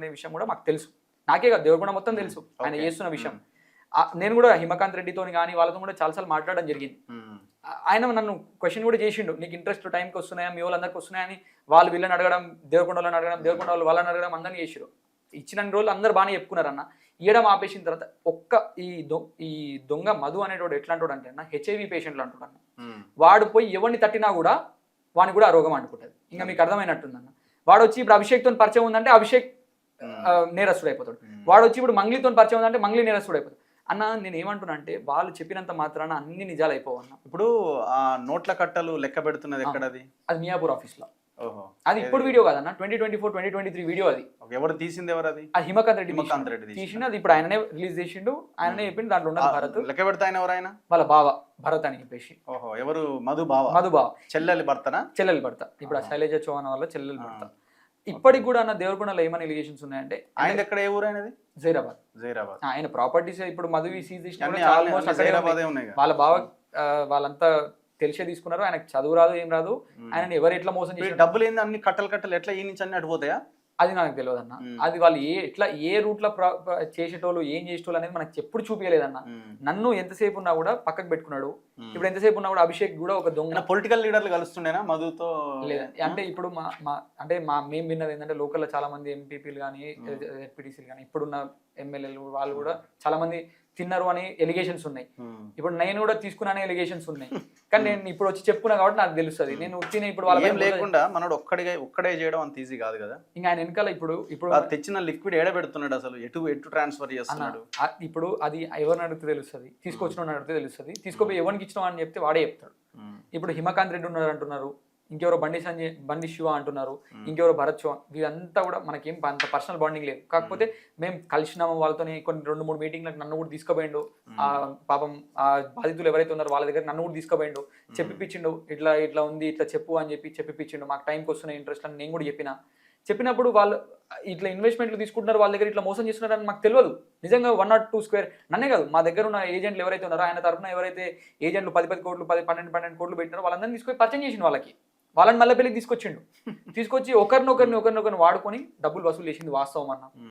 అనే విషయం కూడా మాకు తెలుసు. నాకే కాదు దేవరకొండ మొత్తం తెలుసు ఆయన చేస్తున్న విషయం. నేను కూడా హిమకాంత్ రెడ్డితో కానీ వాళ్ళతో కూడా చాలాసార్లు మాట్లాడడం జరిగింది. ఆయన నన్ను క్వశ్చన్ కూడా చేసిండు, నీకు ఇంట్రెస్ట్ టైంకి వస్తున్నాయా, మీ వాళ్ళందరికీ వస్తున్నాయని. వాళ్ళు వీళ్ళని అడగడం, దేవరకొండ వాళ్ళని అడగడం, దేవరకొండ వాళ్ళని అడగడం, అందరినీ చేసిరు. ఇచ్చిన రోజులు అందరు బాగానే చెప్పుకున్నారన్న. ఇయడం ఆపేసిన తర్వాత ఒక్క ఈ దొంగ మధు అనేటోడు ఎట్లాంటోడు అంటే అన్న హెచ్ఐవి పేషెంట్లు అంటాడు అన్న. వాడు పోయి ఎవరిని తట్టినా కూడా వాడిని కూడా ఆ రోగం అంటుకుంటుంది. ఇంకా మీకు అర్థమైనట్టుందన్న. వాడు వచ్చి ఇప్పుడు అభిషేక్తో పరిచయం ఉందంటే అభిషేక్ నేరస్తుడు అయిపోతాడు. వాడు వచ్చి ఇప్పుడు మంగ్లీతో పరిచయం ఉందంటే మంగ్లీ నేరస్తుడు అయిపోతాడు. అన్న నేను ఏమంటున్నా అంటే వాళ్ళు చెప్పినంత మాత్రాన అన్ని నిజాలు అయిపోవన్న. ఇప్పుడు ఆ నోట్ల కట్టలు లెక్క పెడుతున్నది ఎక్కడది? అది మియాపూర్ ఆఫీస్ లో. అది ఇప్పుడు వీడియో కాదన్న, 2024, 2023 వీడియో అది. ఎవరు తీసింది? ఎవరు అది? అది హిమకాంత్ రెడ్డి తీసిండు. అది ఇప్పుడు ఆయననే రిలీజ్ చేసిండు, ఆయననే చెప్పిండు. దాంట్లో ఉన్నది భరత్. లెక్క పెడతా ఆయన ఎవరు? ఆయన వాళ్ళ బావ భరత్ అని చెప్పేసి. ఓహో, ఎవరు? మధు బావ చెల్లెలి భర్తనా? చెల్లెలి భర్త. ఇప్పుడు ఆ శైలజ చౌహాన్ వల్ల చెల్లెలి భర్త. ఇప్పటికి కూడా అన్న దేవరకొండలో ఏమైనా ఎలిగేషన్స్ ఉన్నాయంటే ఆయన ఎక్కడ, ఏ ఊరు ఆయనది? జైరాబాద్. ఆయన ప్రాపర్టీస్ ఇప్పుడు మధువి సీజ్ చేసిన వాళ్ళ బావ వాళ్ళంతా తెలిసే తీసుకున్నారు. ఆయనకు చదువు రాదు, ఏం రాదు. ఆయన ఎవరు ఎట్లా మోసం చేసి డబ్బులు ఏంది అన్ని కట్టలు ఎట్లా ఈ నుంచి అన్ని అడిపోతాయా? అది నాకు తెలియదు అన్న. అది వాళ్ళు ఏ రూట్ లో చేసేటోళ్ళు ఏం చేసేటోళ్ళు అనేది మనకు ఎప్పుడు చూపించలేదన్న. నన్ను ఎంతసేపు ఉన్నా కూడా పక్కకు పెట్టుకున్నాడు. ఇప్పుడు ఎంతసేపు ఉన్నా కూడా అభిషేక్ కూడా ఒక దొంగ. పొలిటికల్ లీడర్లు కలుస్తుండేనా మధుతో? లేదండి. అంటే ఇప్పుడు మేము విన్నది ఏంటంటే లోకల్లో చాలా మంది ఎంపీపీలు కానీ ఎస్పీటీసీలు కానీ ఇప్పుడున్న ఎమ్మెల్యేలు వాళ్ళు కూడా చాలా మంది తిన్నారు అని ఎలిగేషన్స్ ఉన్నాయి. ఇప్పుడు నేను కూడా తీసుకున్నానే ఎలిగేషన్స్ ఉన్నాయి. కానీ నేను ఇప్పుడు వచ్చి చెప్పుకున్నా కాబట్టి నాకు తెలుస్తుంది. నేను తినే ఇప్పుడు వాళ్ళ లేకుండా మనోడు ఒక్కడే చేయడం అంత ఈజీ కాదు కదా. ఇంకా ఆయన వెనకాల ఇప్పుడు తెచ్చిన లిక్విడ్ ఏడ పెడుతున్నాడు, అసలు ఎటు ట్రాన్స్ఫర్ చేస్తున్నాడు. ఇప్పుడు అది ఎవరిని అడిగితే తెలుస్తుంది, తీసుకొచ్చిన అడిగితే తెలుస్తుంది. తీసుకోపోయి ఎవరికి ఇచ్చినావు అని చెప్తే వాడే చెప్తాడు. ఇప్పుడు హిమకాంత్ రెడ్డి ఉన్నారు అంటున్నారు, ఇంకెవరో బండి శివ అంటున్నారు, ఇంకెవరో భరత్ చౌహాన్. వీళ్ళంతా కూడా మనకేం అంత పర్సనల్ బాండింగ్ లేదు. కాకపోతే మేము కలిసినాము వాళ్ళతో, కొన్ని 2-3 మీటింగ్లకు నన్ను కూడా తీసుకుపోయిండు. ఆ పాపం ఆ బాధితులు ఎవరైతే ఉన్నారో వాళ్ళ దగ్గర నన్ను కూడా తీసుకుపోయిండు, చెప్పిపించిండు. ఇట్లా ఉంది, ఇట్లా చెప్పు అని చెప్పిపించిండు. మాకు టైంకి వస్తున్న ఇంట్రెస్ట్ అని నేను కూడా చెప్పినప్పుడు వాళ్ళు ఇట్లా ఇన్వెస్ట్మెంట్లు తీసుకుంటున్నారు, వాళ్ళ దగ్గర ఇట్లా మోసం చేస్తున్నారని మాకు తెలియదు. నిజంగా 1 or 2 స్క్వేర్ నన్నే కాదు, మా దగ్గర ఉన్న ఏజెంట్లు ఎవరైతే ఉన్నారో ఆయన తరఫున ఎవరైతే ఏజెంట్లు 10 కోట్లు 12 కోట్లు పెట్టినారో వాళ్ళందరినీ తీసుకొని పరిచయం చేసిండు. వాళ్ళని మళ్ళీ పెళ్ళికి తీసుకొచ్చి ఒకరినొకరిని వాడుకొని డబ్బులు వసూలు చేసింది వాస్తవం అన్న.